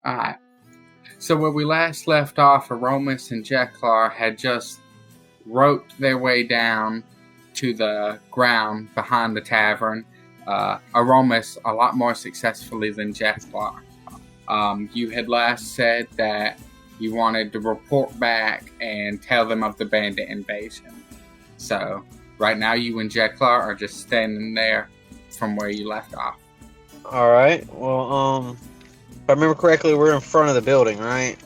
Alright. So where we last left off, Oromis and Jeklar had just roped their way down to the ground behind the tavern. Oromis a lot more successfully than Jeklar. You had last said that you wanted to report back and tell them of the bandit invasion. So right now you and Jeklar are just standing there from where you left off. Alright, well, if I remember correctly, we're in front of the building, right?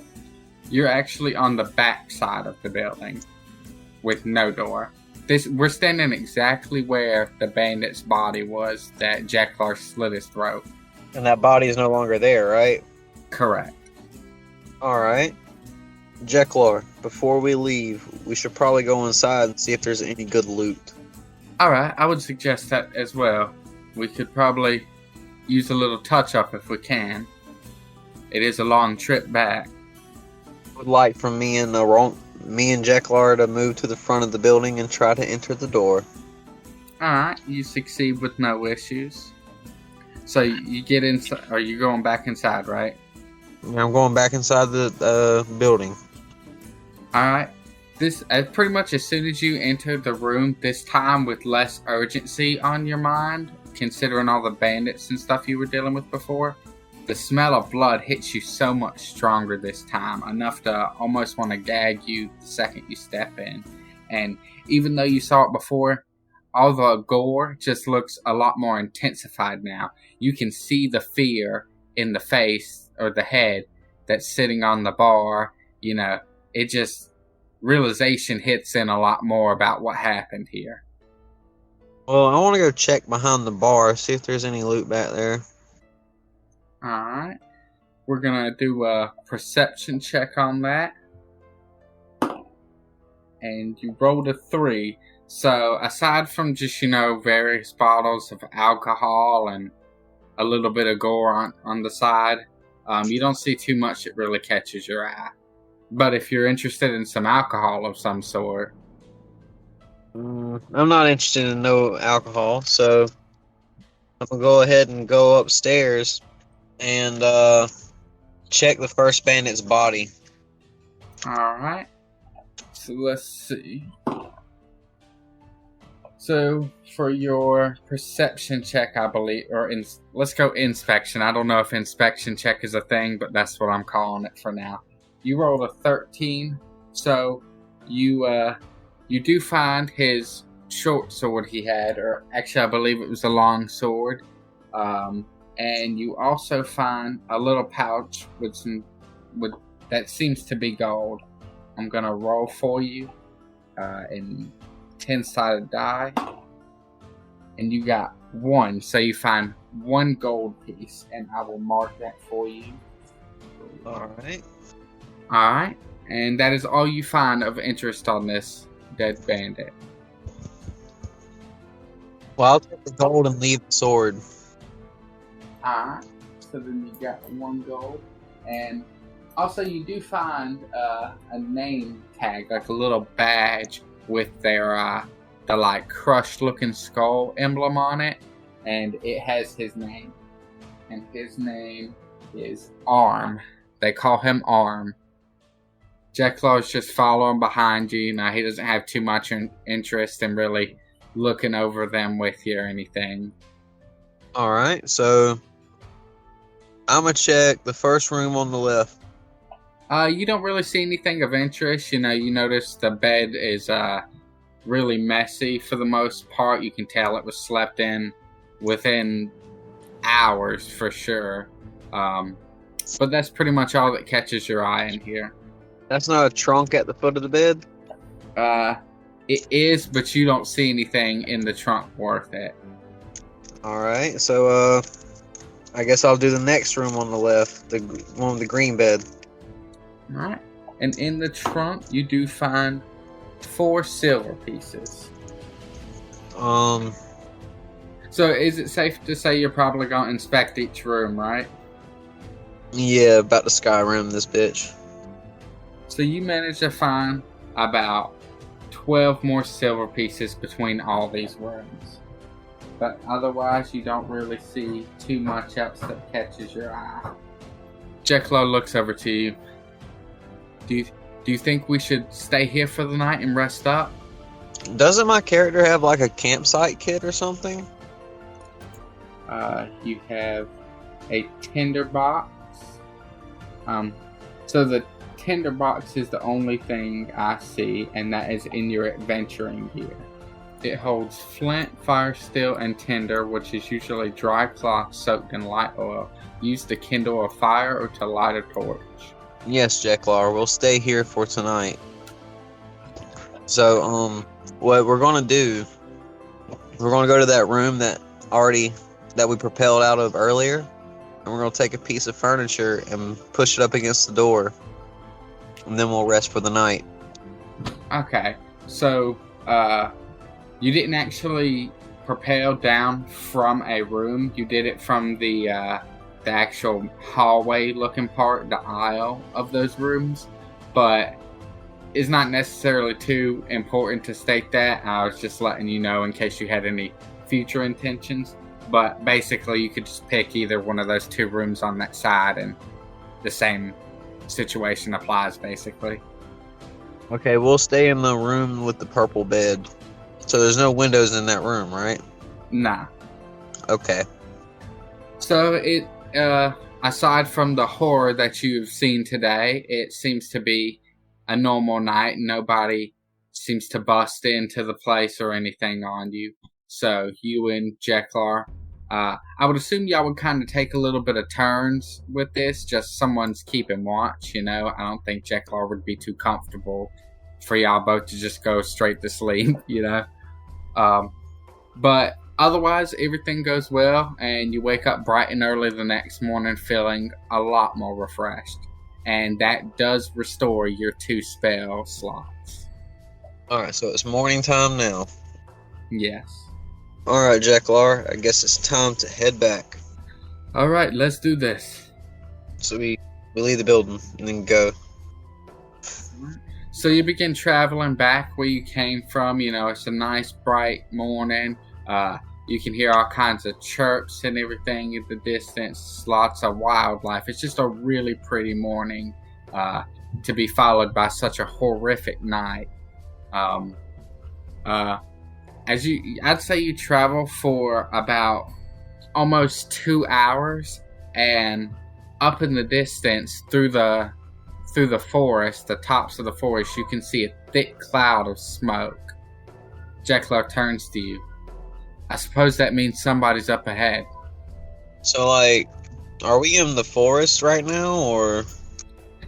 You're actually on the back side of the building with no door. We're standing exactly where the bandit's body was that Jeklar slit his throat. And that body is no longer there, right? Correct. Alright. Jeklar, before we leave, we should probably go inside and see if there's any good loot. Alright, I would suggest that as well. We could probably use a little touch-up if we can. It is a long trip back. I would like for me and Jeklar to move to the front of the building and try to enter the door. Alright, you succeed with no issues. So you get inside, or you're going back inside, right? Yeah, I'm going back inside the building. Alright, this pretty much as soon as you enter the room, this time with less urgency on your mind, considering all the bandits and stuff you were dealing with before, the smell of blood hits you so much stronger this time, enough to almost want to gag you the second you step in. And even though you saw it before, all the gore just looks a lot more intensified now. You can see the fear in the face or the head that's sitting on the bar. You know, it just, realization hits in a lot more about what happened here. Well, I want to go check behind the bar, see if there's any loot back there. Alright. We're gonna do a perception check on that. And you rolled a 3. So, aside from just, various bottles of alcohol and a little bit of gore on the side, you don't see too much that really catches your eye. But if you're interested in some alcohol of some sort... I'm not interested in no alcohol, so I'm going to go ahead and go upstairs and check the first bandit's body. Alright. So, let's see. So, for your perception check, I believe, or let's go inspection. I don't know if inspection check is a thing, but that's what I'm calling it for now. You rolled a 13, so you do find his short sword he had, or actually I believe it was a long sword. And you also find a little pouch with that seems to be gold. I'm gonna roll for you in 10-sided die, and you got 1, so you find 1 gold piece, and I will mark that for you. Alright, and that is all you find of interest on this dead bandit. Well, I'll take the gold and leave the sword. Alright, so then you got 1 gold, and also you do find a name tag, like a little badge with their the crushed looking skull emblem on it, and it has his name, and his name is Arm. They call him Arm. Jeklar's just following behind you. Now, he doesn't have too much interest in really looking over them with you or anything. Alright, so I'm going to check the first room on the left. You don't really see anything of interest. You notice the bed is really messy for the most part. You can tell it was slept in within hours for sure. But that's pretty much all that catches your eye in here. That's not a trunk at the foot of the bed? It is, but you don't see anything in the trunk worth it. Alright, so I guess I'll do the next room on the left, the one with the green bed. Alright, and in the trunk you do find 4 silver pieces. So is it safe to say you're probably going to inspect each room, right? Yeah, about to Skyrim this bitch. So you managed to find about 12 more silver pieces between all these rooms. But otherwise, you don't really see too much else that catches your eye. Jeklar looks over to you. Do you think we should stay here for the night and rest up? Doesn't my character have like a campsite kit or something? You have a tinder box. So the tinder box is the only thing I see, and that is in your adventuring gear. It holds flint, fire steel, and tinder, which is usually dry cloth soaked in light oil, used to kindle a fire or to light a torch. Yes, Jeklar, we'll stay here for tonight. So, what we're gonna do, we're gonna go to that room that we propelled out of earlier, and we're gonna take a piece of furniture and push it up against the door, and then we'll rest for the night. Okay, so, you didn't actually propel down from a room. You did it from the actual hallway looking part, the aisle of those rooms, but it's not necessarily too important to state that. I was just letting you know in case you had any future intentions, but basically you could just pick either one of those two rooms on that side and the same situation applies basically. Okay, we'll stay in the room with the purple bed. So there's no windows in that room, right? Nah. Okay. So it aside from the horror that you've seen today, it seems to be a normal night. Nobody seems to bust into the place or anything on you. So you and Jeklar, I would assume y'all would kind of take a little bit of turns with this, just someone's keeping watch, you know. I don't think Jeklar would be too comfortable for y'all both to just go straight to sleep, you know. But otherwise, everything goes well, and you wake up bright and early the next morning feeling a lot more refreshed. And that does restore your 2 spell slots. Alright, so it's morning time now. Yes. Alright, Jeklar, I guess it's time to head back. Alright, let's do this. So we leave the building and then go. So you begin traveling back where you came from. You know, it's a nice bright morning. You can hear all kinds of chirps and everything in the distance. Lots of wildlife. It's just a really pretty morning to be followed by such a horrific night. I'd say you travel for about almost 2 hours, and up in the distance through the forest, the tops of the forest, you can see a thick cloud of smoke. Jeklar turns to you. I suppose that means somebody's up ahead. So, like, are we in the forest right now, or?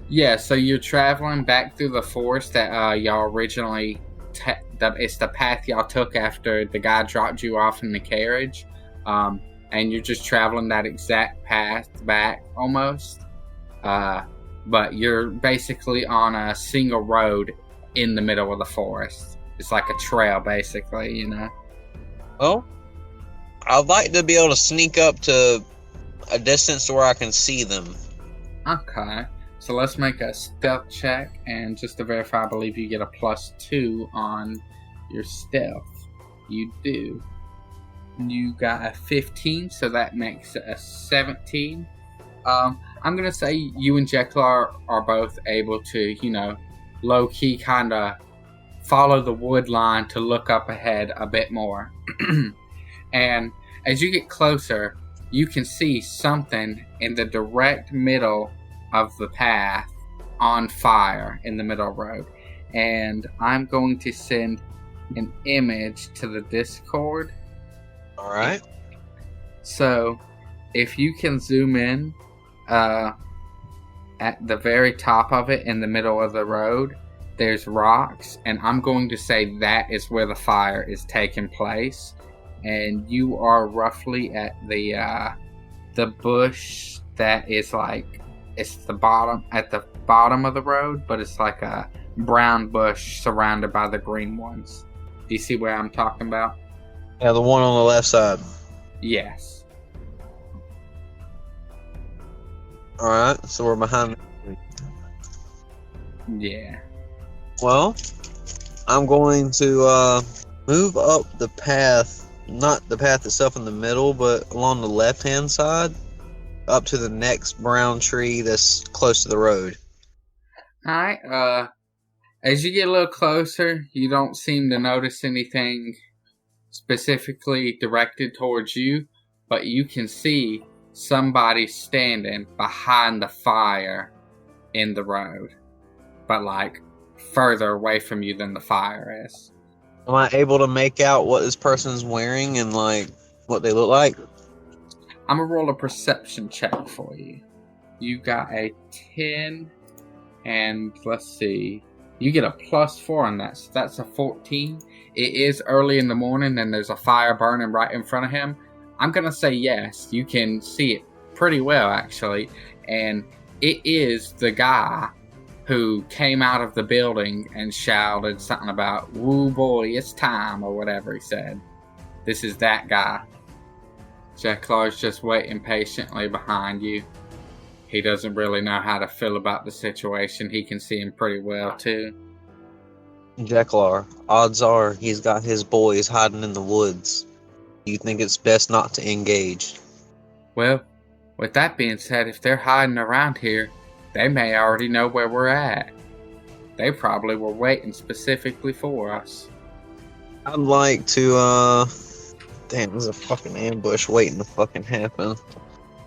Yeah, so you're traveling back through the forest that y'all originally... it's the path y'all took after the guy dropped you off in the carriage. And you're just traveling that exact path back, almost. But you're basically on a single road in the middle of the forest. It's like a trail, basically, you know? Well, I'd like to be able to sneak up to a distance to where I can see them. Okay. So let's make a stealth check, and just to verify, I believe you get a +2 on your stealth. You do. You got a 15, so that makes it a 17. I'm going to say you and Jeklar are both able to, you know, low-key kind of follow the wood line to look up ahead a bit more. And as you get closer, you can see something in the direct middle of the path on fire in the middle road. And I'm going to send an image to the Discord. Alright. So, if you can zoom in at the very top of it in the middle of the road, there's rocks, and I'm going to say that is where the fire is taking place. And you are roughly at the bush that is like, it's at the bottom of the road, but it's like a brown bush surrounded by the green ones. Do you see where I'm talking about? Yeah, the one on the left side. Yes. Alright, so we're behind. Yeah. Well, I'm going to move up the path, not the path itself in the middle, but along the left-hand side, up to the next brown tree that's close to the road. Alright, as you get a little closer, you don't seem to notice anything specifically directed towards you, but you can see somebody standing behind the fire in the road, but like further away from you than the fire is. Am I able to make out what this person's wearing and like what they look like? I'm gonna roll a perception check for you. You got a 10, and let's see, you get a +4 on that, so that's a 14. It is early in the morning and there's a fire burning right in front of him. I'm gonna say yes, you can see it pretty well actually, and it is the guy who came out of the building and shouted something about, "Woo boy, it's time," or whatever he said. This is that guy. Jeklar's just waiting patiently behind you. He doesn't really know how to feel about the situation. He can see him pretty well too. Jeklar, odds are he's got his boys hiding in the woods. You think it's best not to engage? Well, with that being said, if they're hiding around here, they may already know where we're at. They probably were waiting specifically for us. I'd like to, damn, there's a fucking ambush waiting to fucking happen.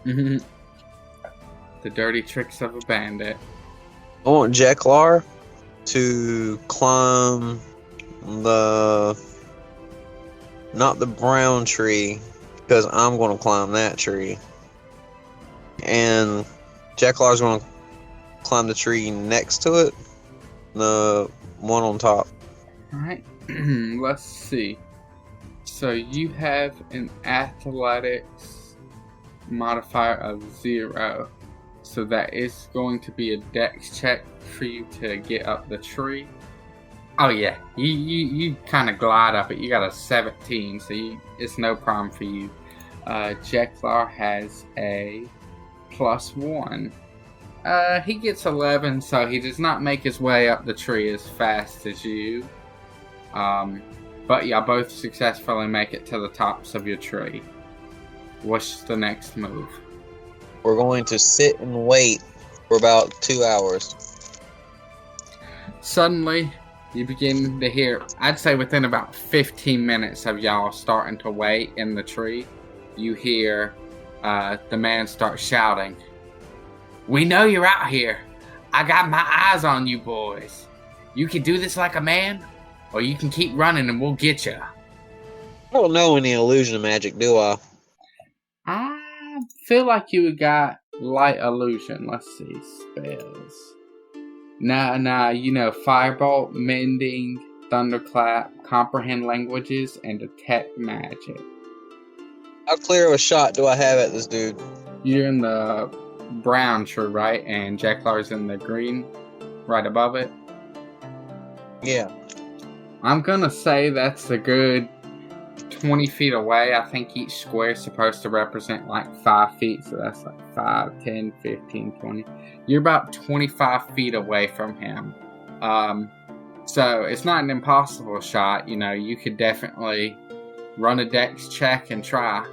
The dirty tricks of a bandit. I want Jeklar to climb not the brown tree, because I'm going to climb that tree. And Jeklar's going to climb the tree next to it, the one on top. Alright, let's see. So you have an athletics modifier of 0. So that is going to be a dex check for you to get up the tree. Oh yeah, you kind of glide up it. You got a 17, so it's no problem for you. Jeklar has a +1. He gets 11, so he does not make his way up the tree as fast as you. But y'all both successfully make it to the tops of your tree. What's the next move? We're going to sit and wait for about 2 hours. Suddenly, you begin to hear, I'd say within about 15 minutes of y'all starting to wait in the tree, you hear the man start shouting, "We know you're out here. I got my eyes on you boys. You can do this like a man, or you can keep running and we'll get you." I don't know any illusion magic, do I? I feel like you got light illusion. Let's see, spells. Nah, you know, firebolt, mending, thunderclap, comprehend languages, and detect magic. How clear of a shot do I have at this dude? You're in the brown tree, right? And Jeklar's in the green, right above it. Yeah. I'm gonna say that's a good 20 feet away. I think each square is supposed to represent like 5 feet, so that's like 5, 10, 15, 20. You're about 25 feet away from him. So it's not an impossible shot. You know, you could definitely run a dex check and try.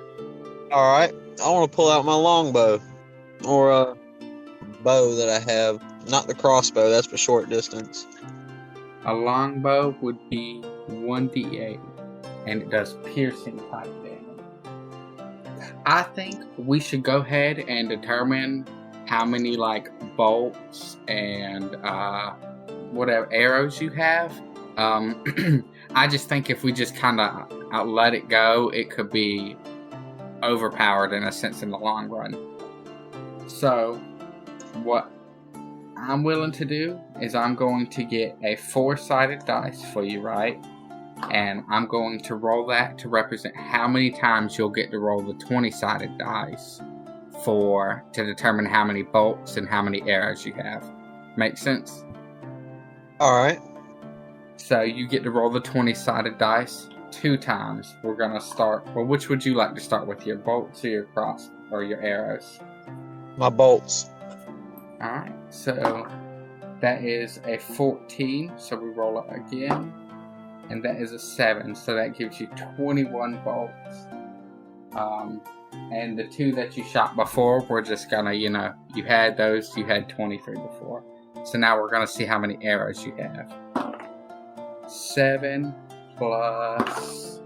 Alright, I want to pull out my longbow. Or a bow that I have. Not the crossbow, that's for short distance. A longbow would be 1d8, and it does piercing type damage. I think we should go ahead and determine how many like bolts and whatever arrows you have. I just think if we just kind of let it go, it could be overpowered in a sense in the long run. So what I'm willing to do is I'm going to get a 4-sided dice for you, right? And I'm going to roll that to represent how many times you'll get to roll the 20-sided dice to determine how many bolts and how many arrows you have. Make sense? Alright. So you get to roll the 20-sided dice 2 times. We're going to start... Well, which would you like to start with? Your bolts or your or your arrows? My bolts. Alright, so that is a 14. So we roll it again. And that is a 7. So that gives you 21 bolts. And the 2 that you shot before, we're just gonna, you had those, you had 23 before. So now we're gonna see how many arrows you have. 7 plus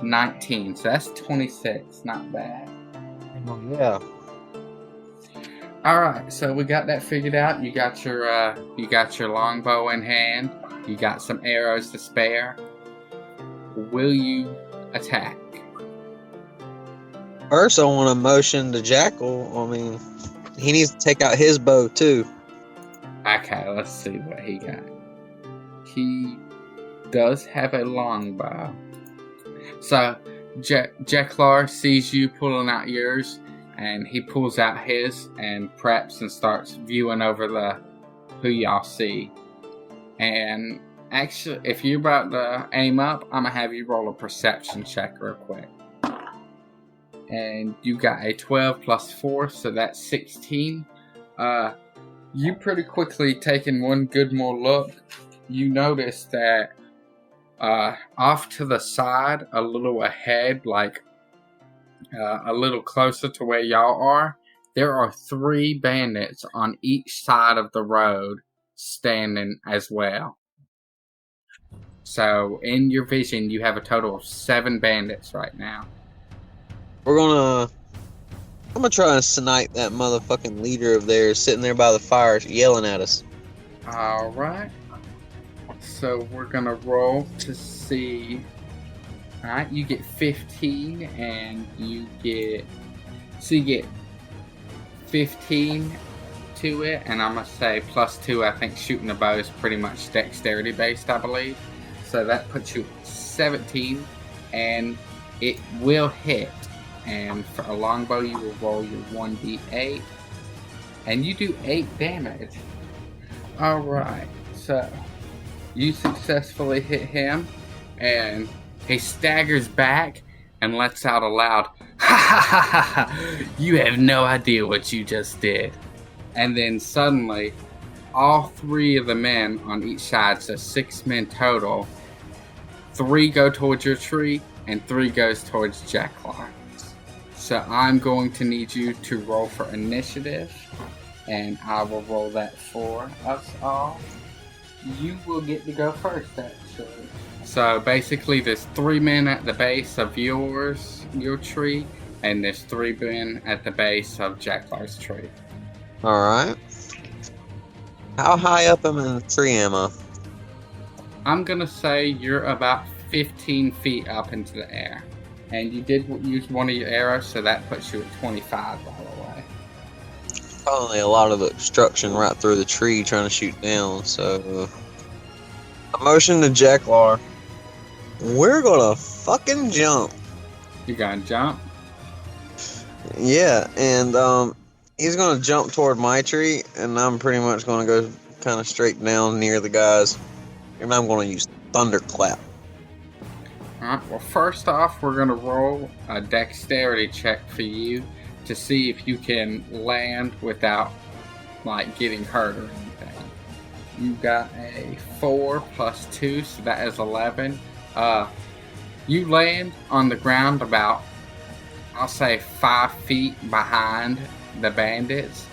19, so that's 26, not bad. Oh, yeah. Alright, so we got that figured out. You got your longbow in hand, you got some arrows to spare. Will you attack? First, I want to motion to Jackal. I mean, he needs to take out his bow, too. Okay, let's see what he got. He does have a longbow. So, Jeklar sees you pulling out yours, and he pulls out his and preps and starts viewing over who y'all see. And actually, if you're about to aim up, I'm going to have you roll a perception check real quick. And you got a 12 plus 4, so that's 16. You pretty quickly taking one good more look, you notice that off to the side, a little ahead, like a little closer to where y'all are, there are 3 bandits on each side of the road standing as well. So in your vision, you have a total of 7 bandits right now. I'm gonna try and snipe that motherfucking leader of theirs sitting there by the fire yelling at us. Alright. So we're gonna roll to see. Alright, you get 15 and you get 15 to it, and I'm gonna say plus 2. I think shooting a bow is pretty much dexterity based, I believe. So that puts you at 17, and it will hit. And for a longbow, you will roll your 1d8, and you do 8 damage. Alright, so you successfully hit him, and he staggers back and lets out a loud, "Ha ha ha ha ha! You have no idea what you just did." And then suddenly, all 3 of the men on each side, so 6 men total, 3 go towards your tree, and 3 goes towards Jeklar. So I'm going to need you to roll for initiative, and I will roll that for us all. You will get to go first, actually. So basically, there's 3 men at the base of your tree, and there's 3 men at the base of Jeklar's tree. Alright. How high up am I in the tree am I? I'm gonna say you're about 15 feet up into the air. And you did use one of your arrows, so that puts you at 25, by the way. Probably a lot of obstruction right through the tree trying to shoot down, so... I motion to Jeklar. We're gonna fucking jump. You gonna jump? Yeah, and he's gonna jump toward my tree, and I'm pretty much gonna go kind of straight down near the guys. And I'm gonna use Thunderclap. Alright, well first off, we're going to roll a Dexterity Check for you to see if you can land without, like, getting hurt or anything. You got a 4 plus 2, so that is 11. You land on the ground about, I'll say, 5 feet behind the bandits.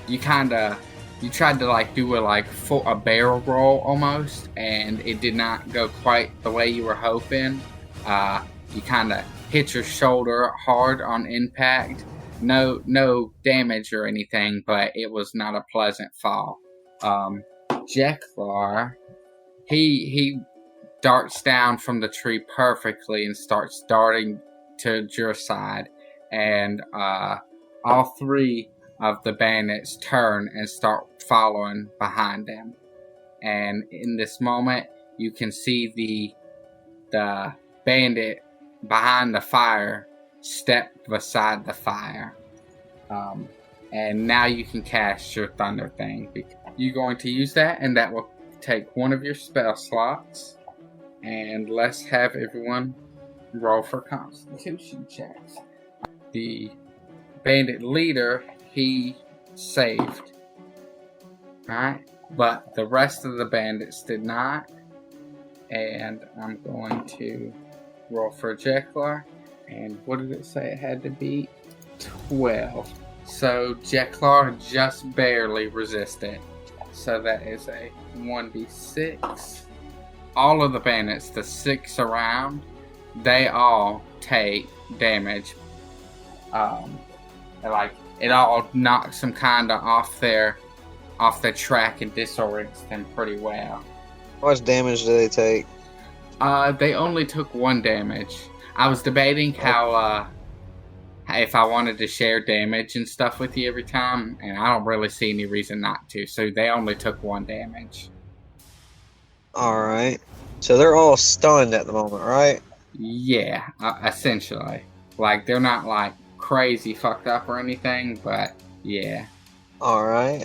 You tried to like do a barrel roll almost, and it did not go quite the way you were hoping. You kind of hit your shoulder hard on impact. No damage or anything, but it was not a pleasant fall. Jeklar, he darts down from the tree perfectly and starts darting to your side, and all 3 of the bandits turn and start following behind them. And in this moment, you can see the bandit behind the fire step beside the fire. And now you can cast your thunder thing. You're going to use that, and that will take one of your spell slots. And let's have everyone roll for constitution checks. The bandit leader, he saved. Alright, but the rest of the bandits did not. And I'm going to roll for Jeklar. And what did it say it had to be? 12. So Jeklar just barely resisted. So that is a 1d6. All of the bandits, the 6 around, they all take damage. It all knocks them kind of off their track and disorients them pretty well. How much damage do they take? They only took 1 damage. I was debating how if I wanted to share damage and stuff with you every time, and I don't really see any reason not to. So they only took 1 damage. Alright. So they're all stunned at the moment, right? Yeah, essentially. Like, they're not, like, crazy fucked up or anything, but yeah. Alright,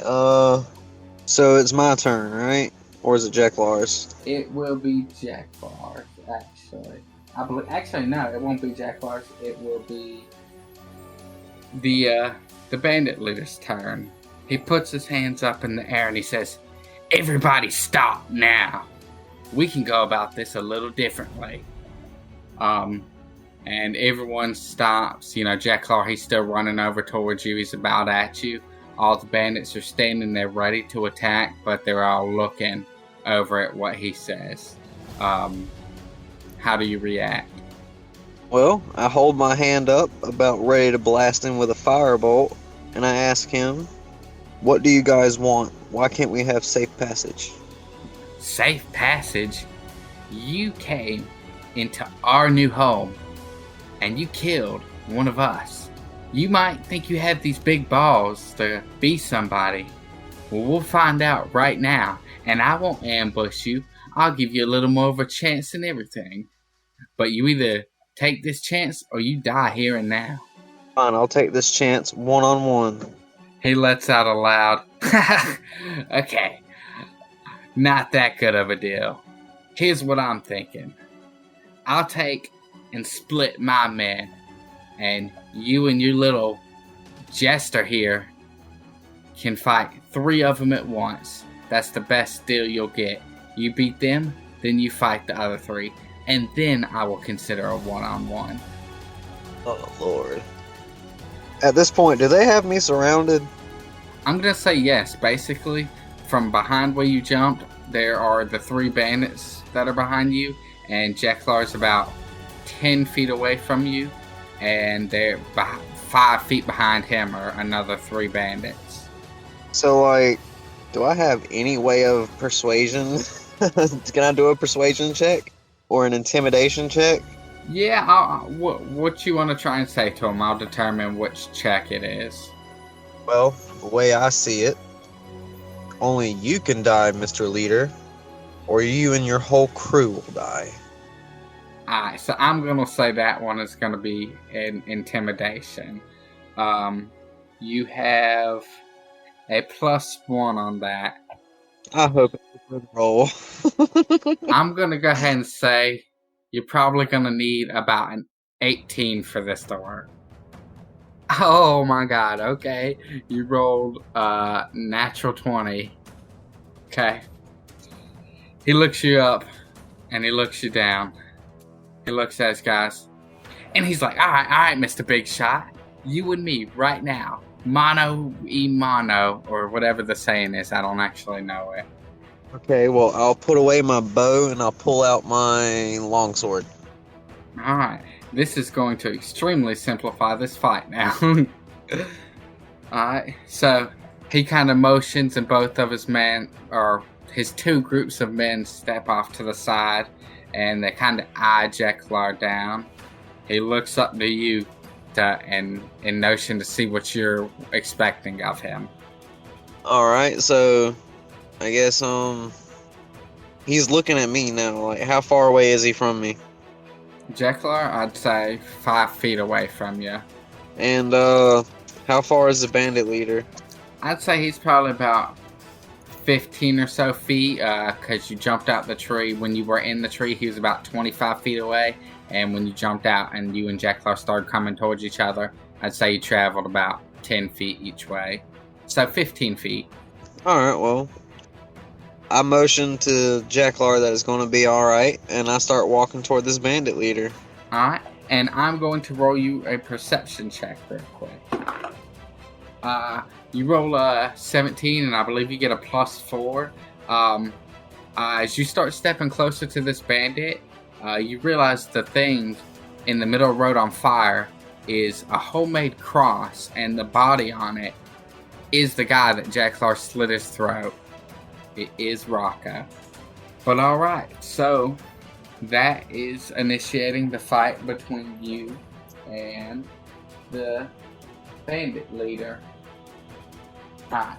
so it's my turn, right? Or is it Jeklar's? It will be Jeklar's, actually. Actually, no, it won't be Jeklar's. It will be the bandit leader's turn. He puts his hands up in the air and he says, "Everybody stop now. We can go about this a little differently." And everyone stops. Jeklar, he's still running over towards you. He's about at you. All the bandits are standing there ready to attack, but they're all looking over at what he says. How do you react? Well, I hold my hand up, about ready to blast him with a firebolt, and I ask him, "What do you guys want? Why can't we have safe passage?" Safe passage? You came into our new home, and you killed one of us. You might think you have these big balls to be somebody. Well, we'll find out right now, and I won't ambush you. I'll give you a little more of a chance than everything. But you either take this chance or you die here and now. Fine, I'll take this chance one-on-one. He lets out a loud, "Okay, not that good of a deal. Here's what I'm thinking. I'll take and split my men, and you and your little jester here can fight 3 of them at once. That's the best deal you'll get. You beat them, then you fight the other 3, and then I will consider a one-on-one." Oh, Lord. At this point, do they have me surrounded? I'm gonna say yes. Basically, from behind where you jumped, there are the 3 bandits that are behind you, and Jeklar's about 10 feet away from you, and they're 5 feet behind him are another 3 bandits. So, do I have any way of persuasion? Can I do a persuasion check? Or an intimidation check? Yeah, what you want to try and say to him, I'll determine which check it is. Well, the way I see it, only you can die, Mr. Leader, or you and your whole crew will die. Alright, so I'm going to say that one is going to be an intimidation. You have a +1 on that. I hope it's a good roll. I'm going to go ahead and say you're probably going to need about an 18 for this to work. Oh my god, okay. You rolled natural 20. Okay. He looks you up and he looks you down. He looks at his guys and he's like, alright, Mr. Big Shot. You and me right now. Mano y mano, or whatever the saying is. I don't actually know it. Okay, well, I'll put away my bow and I'll pull out my longsword. Alright, this is going to extremely simplify this fight now. Alright, so he kind of motions and both of his men, or his 2 groups of men, step off to the side and they kind of eye Jeklar down. He looks up to you in notion to see what you're expecting of him. Alright, so I guess he's looking at me now. How far away is he from me? Jeklar, I'd say 5 feet away from you. And how far is the bandit leader? I'd say he's probably about 15 or so feet, because you jumped out the tree. When you were in the tree, he was about 25 feet away. And when you jumped out and you and Jeklar started coming towards each other, I'd say you traveled about 10 feet each way. So 15 feet. Alright, well, I motion to Jeklar that it's going to be alright, and I start walking toward this bandit leader. Alright, And I'm going to roll you a perception check real quick. You roll a 17, and I believe you get a +4. As you start stepping closer to this bandit, you realize the thing in the middle of the road on fire is a homemade cross, and the body on it is the guy that Jeklar slit his throat. It is Rocco. But alright, so that is initiating the fight between you and the bandit leader. Alright,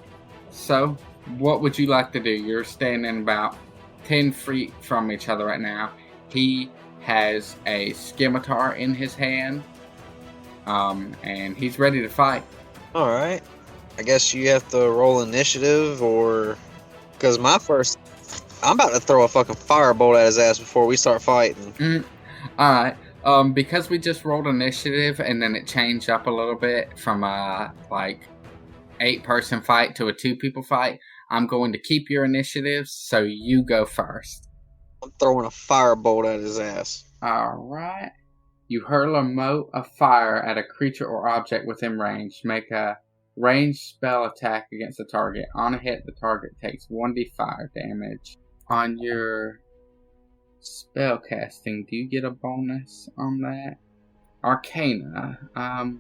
so what would you like to do? You're standing about 10 feet from each other right now. He has a scimitar in his hand, and he's ready to fight. Alright. I guess you have to roll initiative, or... Because I'm about to throw a fucking firebolt at his ass before we start fighting. Alright. Because we just rolled initiative, and then it changed up a little bit from a, 8-person fight to a 2-people fight, I'm going to keep your initiatives, so you go first. I'm throwing a firebolt at his ass. Alright. You hurl a mote of fire at a creature or object within range. Make a ranged spell attack against the target. On a hit, the target takes 1d5 damage. On your spell casting, do you get a bonus on that? Arcana. I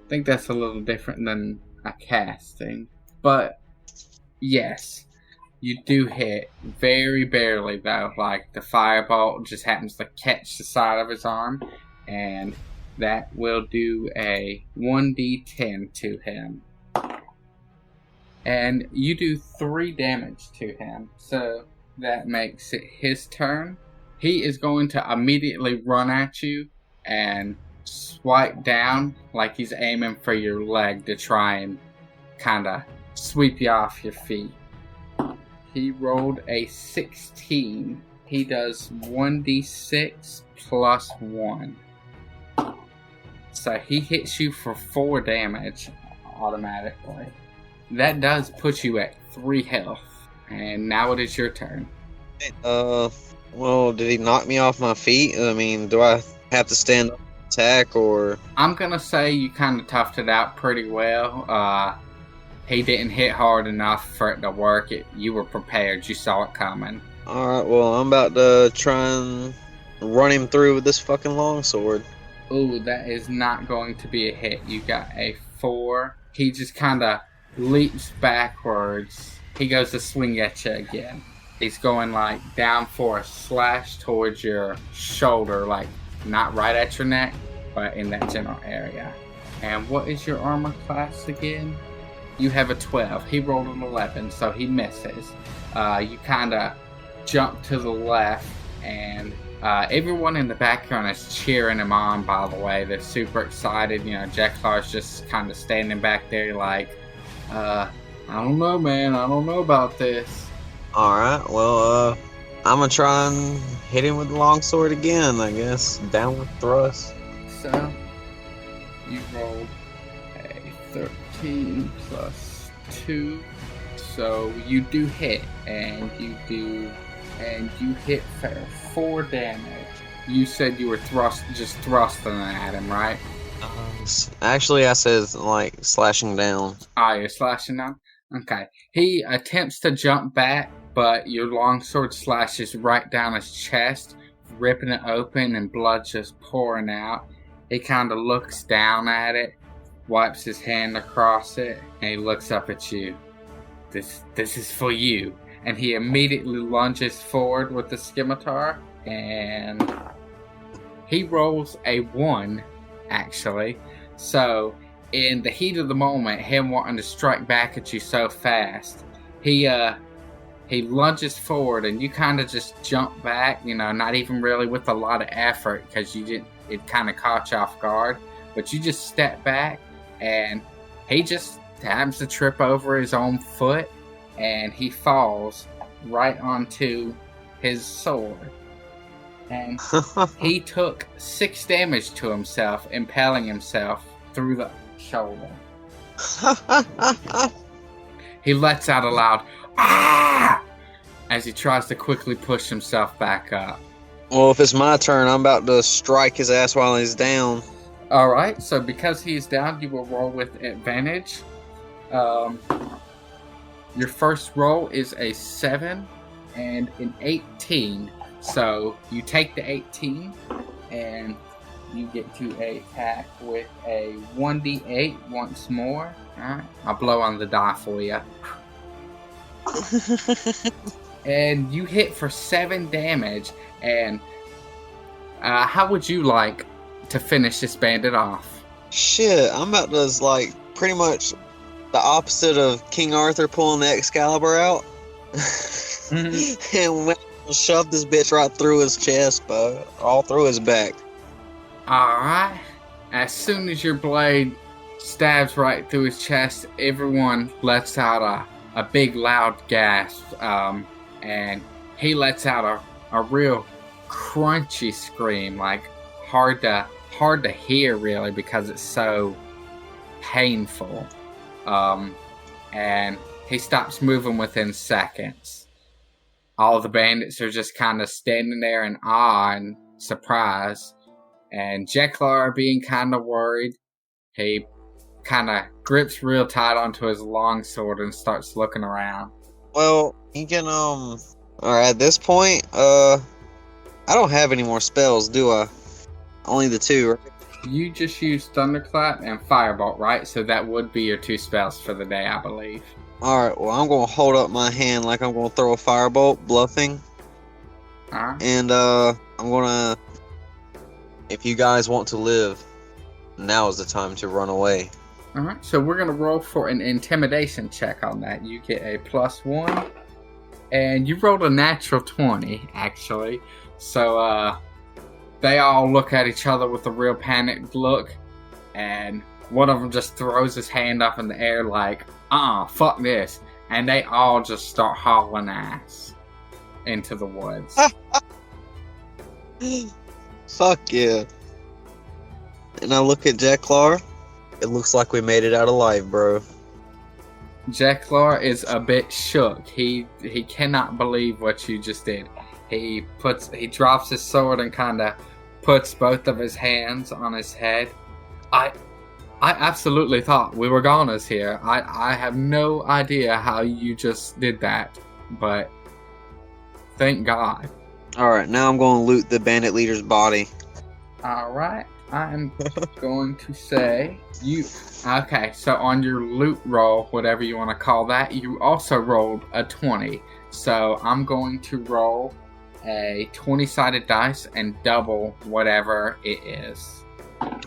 think that's a little different than a casting. But, yes. You do hit. Very barely, though. The firebolt just happens to catch the side of his arm. And that will do a 1d10 to him. And you do 3 damage to him. So that makes it his turn. He is going to immediately run at you and swipe down like he's aiming for your leg to try and kind of sweep you off your feet. He rolled a 16. He does 1d6 plus 1. So he hits you for 4 damage automatically. That does put you at 3 health. And now it is your turn. Well, did he knock me off my feet? I mean, do I have to stand up and attack, or... I'm gonna say you kind of toughed it out pretty well. He didn't hit hard enough for it to work. You were prepared. You saw it coming. Alright, well, I'm about to try and run him through with this fucking longsword. Ooh, that is not going to be a hit. You got a 4. He just kind of leaps backwards. He goes to swing at you again. He's going down for a slash towards your shoulder, not right at your neck, but in that general area. And what is your armor class again? You have a 12. He rolled an 11, so he misses. You kind of jump to the left, and everyone in the background is cheering him on, by the way. They're super excited. Jeklar's just kind of standing back there I don't know, man. I don't know about this. Alright, well, I'm gonna try and hit him with the longsword again, I guess. Downward thrust. So, you rolled a 13 plus 2. So, you do hit, and you hit for 4 damage. You said you were just thrusting at him, right? Actually, I said, slashing down. Ah, you're slashing down? Okay. He attempts to jump back, but your longsword slashes right down his chest, ripping it open and blood just pouring out. He kind of looks down at it, wipes his hand across it, and he looks up at you. This is for you. And he immediately lunges forward with the scimitar, and he rolls a 1, actually. So, in the heat of the moment, him wanting to strike back at you so fast, he lunges forward, and you kind of just jump back, not even really with a lot of effort, because it kind of caught you off guard, but you just step back, and he just happens to trip over his own foot, and he falls right onto his sword. And he took 6 damage to himself, impaling himself through the shoulder. He lets out a loud "Ah!" as he tries to quickly push himself back up. Well, if it's my turn, I'm about to strike his ass while he's down. Alright, so because he's down, you will roll with advantage. Your first roll is a 7 and an 18. So you take the 18 and you get to attack with a 1d8 once more. Alright, I'll blow on the die for you. And you hit for 7 damage. And how would you like to finish this bandit off? Shit, I'm about to, like, pretty much the opposite of King Arthur pulling the Excalibur out. And when I shove this bitch right through his chest, bro. All through his back. Alright. As soon as your blade stabs right through his chest, everyone lets out a big loud gasp. And he lets out a real crunchy scream, like hard to hear really because it's so painful. And he stops moving within seconds. All the bandits are just kind of standing there in awe and surprise. And Jeklar, being kind of worried, he kind of grips real tight onto his longsword and starts looking around. Well, you can, alright, at this point, I don't have any more spells, do I? Only the 2, right? You just used Thunderclap and Firebolt, right? So that would be your 2 spells for the day, I believe. Alright, well, I'm going to hold up my hand like I'm going to throw a Firebolt, bluffing. Alright. And, I'm going to... If you guys want to live, now is the time to run away. Alright, so we're going to roll for an Intimidation check on that. You get a +1. And you rolled a natural 20, actually. So, they all look at each other with a real panicked look. And one of them just throws his hand up in the air like, fuck this. And they all just start hauling ass into the woods. Fuck yeah. And I look at Jeklar. It looks like we made it out alive, bro. Jeklar is a bit shook. He cannot believe what you just did. He drops his sword and kind of puts both of his hands on his head. I absolutely thought we were goners here. I have no idea how you just did that, but thank God. Alright, now I'm going to loot the bandit leader's body. Alright, I'm going to say you... Okay, so on your loot roll, whatever you want to call that, you also rolled a 20. So I'm going to roll a 20-sided dice and double whatever it is.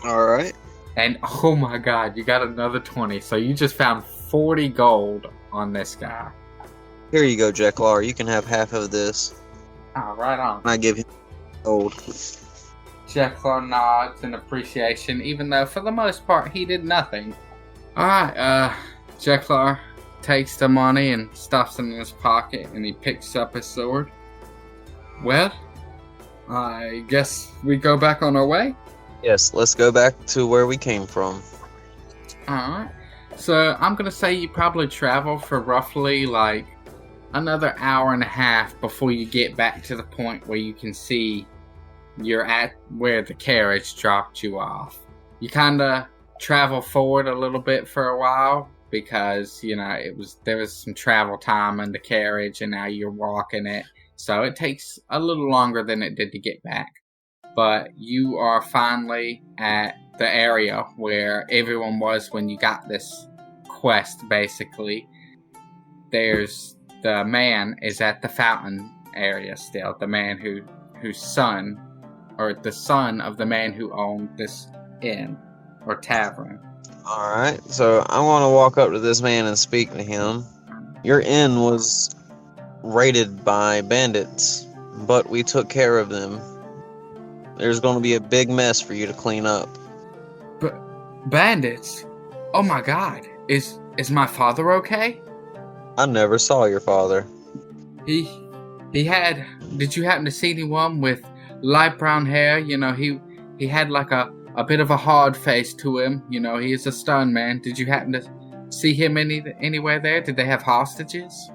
Alright. And oh my god, you got another 20. So you just found 40 gold on this guy. Here you go, Jeklar. You can have half of this. Right on. And I give him gold. Jeklar nods in appreciation, even though for the most part he did nothing. Alright, Jeklar takes the money and stuffs it in his pocket, and he picks up his sword. Well, I guess we go back on our way? Yes, let's go back to where we came from. Alright. So I'm gonna say you probably travel for roughly like another hour and a half before you get back to the point where you can see you're at where the carriage dropped you off. You kind of travel forward a little bit for a while because, you know, there was some travel time in the carriage and now you're walking it. So it takes a little longer than it did to get back. But you are finally at the area where everyone was when you got this quest, basically. The man is at the fountain area still. The man whose son, or the son of the man who owned this inn or tavern. Alright, so I want to walk up to this man and speak to him. Your inn was raided by bandits, but we took care of them. There's going to be a big mess for you to clean up. But bandits? Oh my god. Is my father okay? I never saw your father. He had... Did you happen to see anyone with light brown hair? You know, he had like a bit of a hard face to him. You know, he is a stun man. Did you happen to see him anywhere there? Did they have hostages?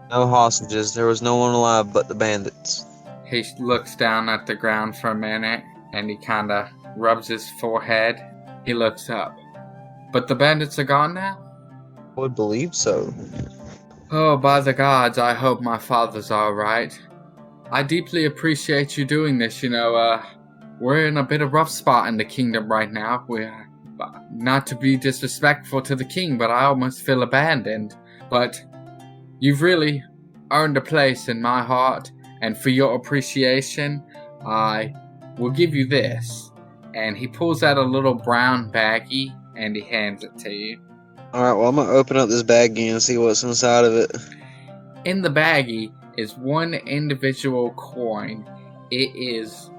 No hostages. There was no one alive but the bandits. He looks down at the ground for a minute, and he kind of rubs his forehead. He looks up. But the bandits are gone now? I would believe so. Oh, by the gods, I hope my father's alright. I deeply appreciate you doing this, we're in a bit of rough spot in the kingdom right now. We're not to be disrespectful to the king, but I almost feel abandoned. But you've really earned a place in my heart, and for your appreciation, I will give you this. And he pulls out a little brown baggie, and he hands it to you. Alright, well, I'm going to open up this baggie and see what's inside of it. In the baggie is one individual coin. It is,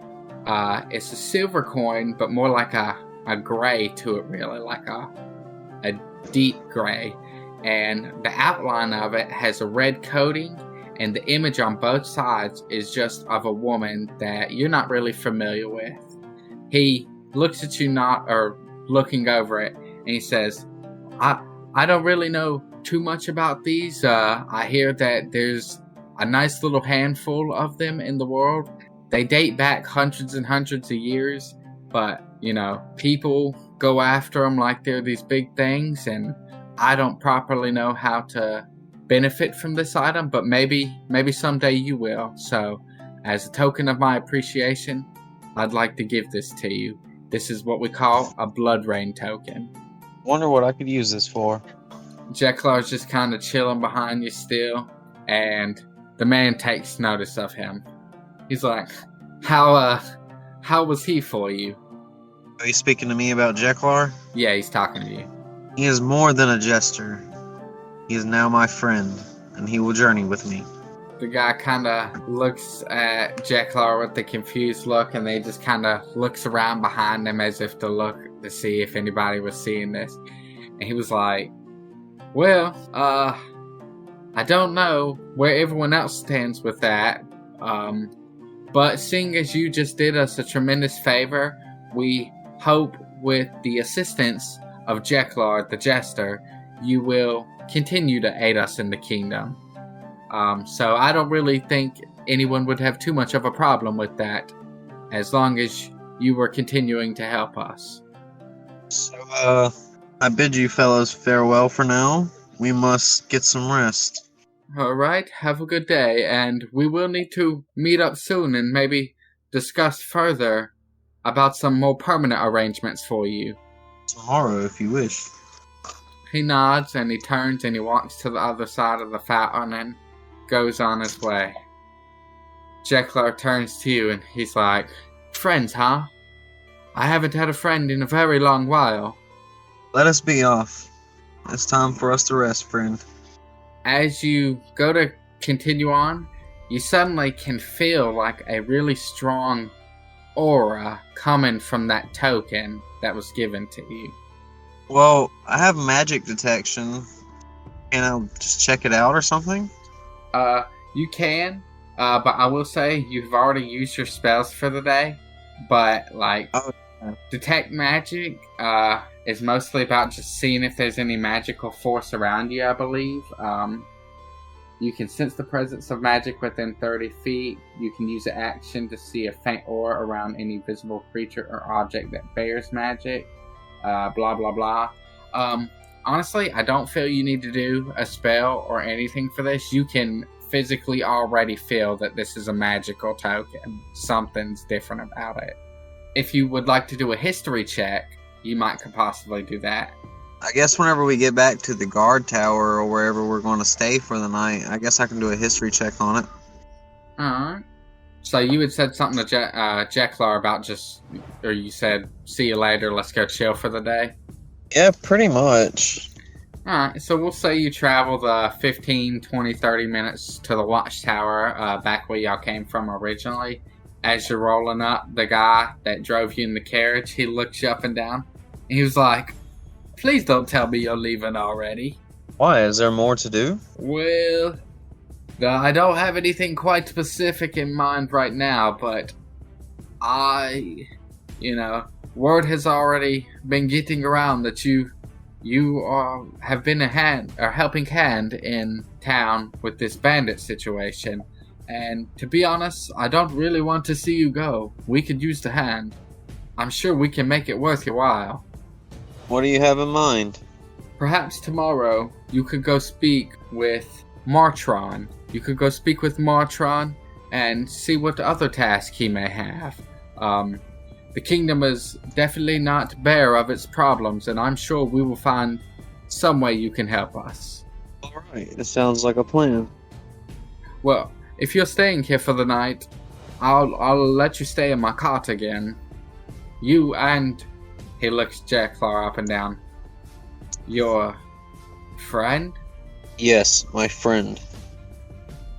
it's a silver coin, but more like a gray to it, really, like a deep gray. And the outline of it has a red coating, and the image on both sides is just of a woman that you're not really familiar with. He looks at you looking over it, and he says, I don't really know too much about these. I hear that there's a nice little handful of them in the world. They date back hundreds and hundreds of years, but, people go after them like they're these big things, and I don't properly know how to benefit from this item, but maybe someday you will. So, as a token of my appreciation, I'd like to give this to you. This is what we call a blood rain token. Wonder what I could use this for. Jeklar's just kind of chilling behind you still, and the man takes notice of him. He's like, how was he for you? Are you speaking to me about Jeklar? Yeah, he's talking to you. He is more than a jester. He is now my friend, and he will journey with me. The guy kind of looks at Jeklar with a confused look, and they just kind of looks around behind him as if to look to see if anybody was seeing this. And he was like, well, I don't know where everyone else stands with that, but seeing as you just did us a tremendous favor, we hope with the assistance of Jeklar, the jester, you will continue to aid us in the kingdom. So I don't really think anyone would have too much of a problem with that, as long as you were continuing to help us. So, I bid you fellows farewell for now. We must get some rest. Alright, have a good day, and we will need to meet up soon and maybe discuss further about some more permanent arrangements for you. Tomorrow, if you wish. He nods, and he turns and he walks to the other side of the fountain and goes on his way. Jeklar turns to you and he's like, friends, huh? I haven't had a friend in a very long while. Let us be off. It's time for us to rest, friend. As you go to continue on, you suddenly can feel like a really strong aura coming from that token that was given to you. Well, I have magic detection. Can I just check it out or something? You can, but I will say you've already used your spells for the day. But, detect magic is mostly about just seeing if there's any magical force around you, I believe. You can sense the presence of magic within 30 feet. You can use an action to see a faint aura around any visible creature or object that bears magic. Blah, blah, blah. Honestly, I don't feel you need to do a spell or anything for this. You can physically already feel that this is a magical token. Something's different about it. If you would like to do a history check, you could possibly do that. I guess whenever we get back to the guard tower or wherever we're going to stay for the night, I guess I can do a history check on it. Alright. So you had said something to Jeklar about or you said, see you later, let's go chill for the day? Yeah, pretty much. Alright, so we'll say you travel the 15, 20, 30 minutes to the watchtower back where y'all came from originally. As you're rolling up, the guy that drove you in the carriage, he looks you up and down. And he was like, please don't tell me you're leaving already. Why? Is there more to do? Well, I don't have anything quite specific in mind right now, but word has already been getting around that you have been a helping hand in town with this bandit situation, And to be honest, I don't really want to see you go. We could use the hand. I'm sure we can make it worth your while. What do you have in mind? Perhaps tomorrow you could go speak with Martron. You could go speak with Martron and see what other task he may have. The kingdom is definitely not bare of its problems, and I'm sure we will find some way you can help us. Alright, it sounds like a plan. Well, if you're staying here for the night, I'll let you stay in my cot again. You and... He looks Jeklar up and down. Your friend? Yes, my friend.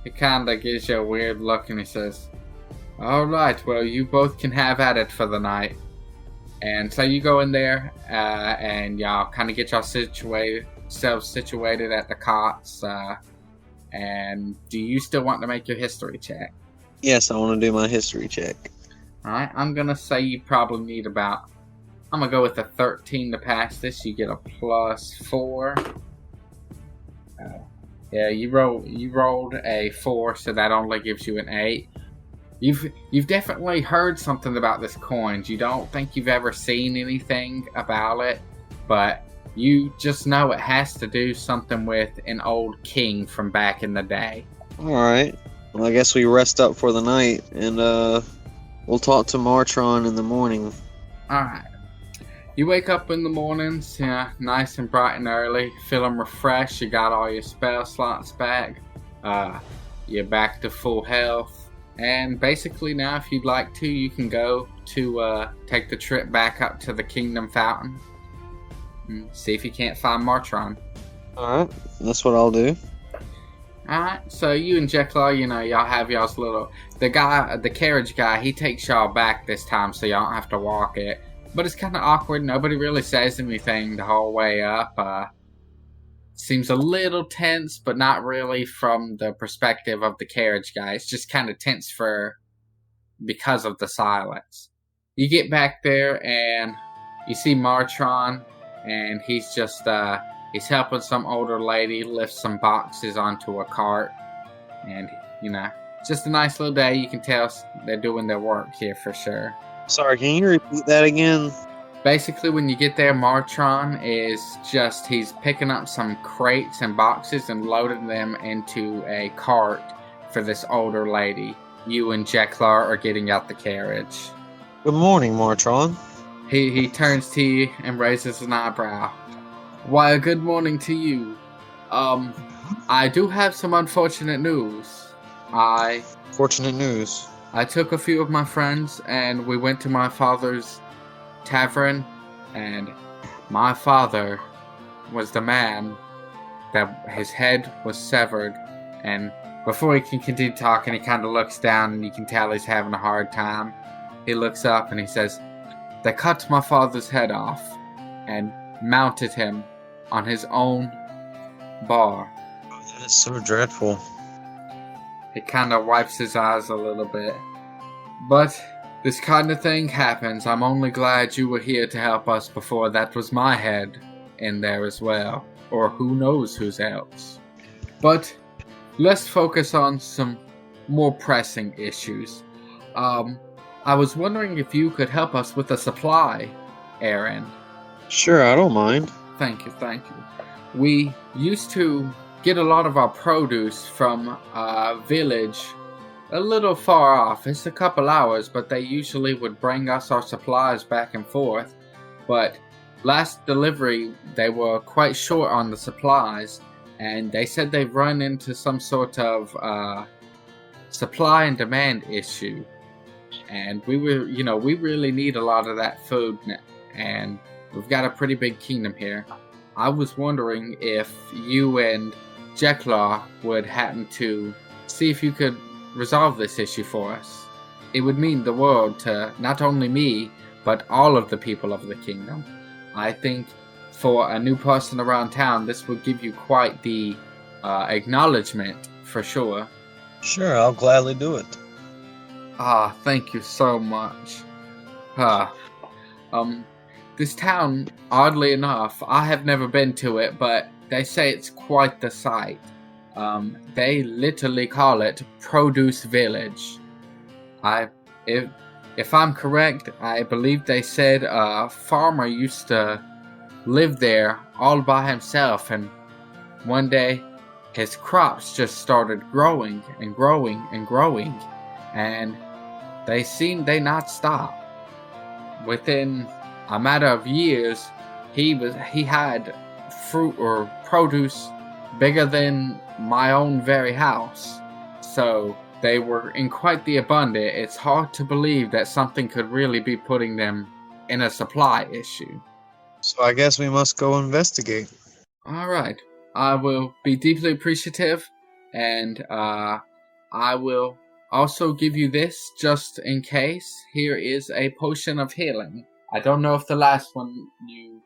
He kinda gives you a weird look and he says, Alright, well, you both can have at it for the night. And so you go in there, and y'all kind of get y'all situated at the cots. And do you still want to make your history check? Yes, I want to do my history check. Alright, I'm gonna say you probably need about... I'm gonna go with a 13 to pass this. You get a +4. Yeah, you rolled a 4, so that only gives you an 8. You've definitely heard something about this coin. You don't think you've ever seen anything about it, but you just know it has to do something with an old king from back in the day. Alright. Well, I guess we rest up for the night, and we'll talk to Martron in the morning. Alright. You wake up in the mornings, nice and bright and early, feeling refreshed. You got all your spell slots back. You're back to full health. And basically now, if you'd like to, you can go to take the trip back up to the Kingdom Fountain. And see if you can't find Martron. Alright, that's what I'll do. Alright, so you and Jeklar, y'all have y'all's little... The carriage guy, he takes y'all back this time so y'all don't have to walk it. But it's kind of awkward. Nobody really says anything the whole way up. Seems a little tense, but not really from the perspective of the carriage guy. It's just kind of tense because of the silence. You get back there and you see Martron, and he's just he's helping some older lady lift some boxes onto a cart. And just a nice little day. You can tell they're doing their work here for sure. Sorry, can you repeat that again? Basically, when you get there, Martron he's picking up some crates and boxes and loading them into a cart for this older lady. You and Jeklar are getting out the carriage. Good morning, Martron. He turns to you and raises an eyebrow. Why, good morning to you. I do have some unfortunate news. Fortunate news. I took a few of my friends and we went to my father's tavern, and my father was the man that his head was severed. And before he can continue talking, he kind of looks down and you can tell he's having a hard time. He looks up and he says, they cut my father's head off and mounted him on his own bar. Oh, that is so dreadful. He kind of wipes his eyes a little bit. But this kind of thing happens. I'm only glad you were here to help us before that was my head in there as well. Or who knows whose else. But let's focus on some more pressing issues. I was wondering if you could help us with a supply errand. Sure, I don't mind. Thank you. We used to get a lot of our produce from a village a little far off. It's a couple hours, but they usually would bring us our supplies back and forth. But last delivery, they were quite short on the supplies, and they said they've run into some sort of supply and demand issue. And we really need a lot of that food, and we've got a pretty big kingdom here. I was wondering if you and Jeklar would happen to see if you could resolve this issue for us. It would mean the world to not only me, but all of the people of the kingdom. I think for a new person around town, this would give you quite the acknowledgement, for sure. Sure, I'll gladly do it. Thank you so much. This town, oddly enough, I have never been to it, but they say it's quite the sight. They literally call it Produce Village. If I'm correct, I believe they said a farmer used to live there all by himself, and one day his crops just started growing and growing and growing, and they not stop. Within a matter of years, he had fruit or produce bigger than my own very house. So they were in quite the abundance. It's hard to believe that something could really be putting them in a supply issue. So I guess we must go investigate. All right. I will be deeply appreciative, and I will also give you this just in case. Here is a potion of healing. I don't know if the last one you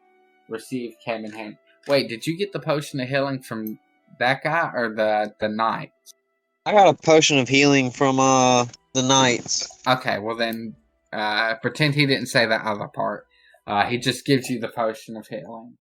received came in handy. Wait, did you get the potion of healing from that guy or the knight? I got a potion of healing from the knights. Okay, well then pretend he didn't say that other part. He just gives you the potion of healing.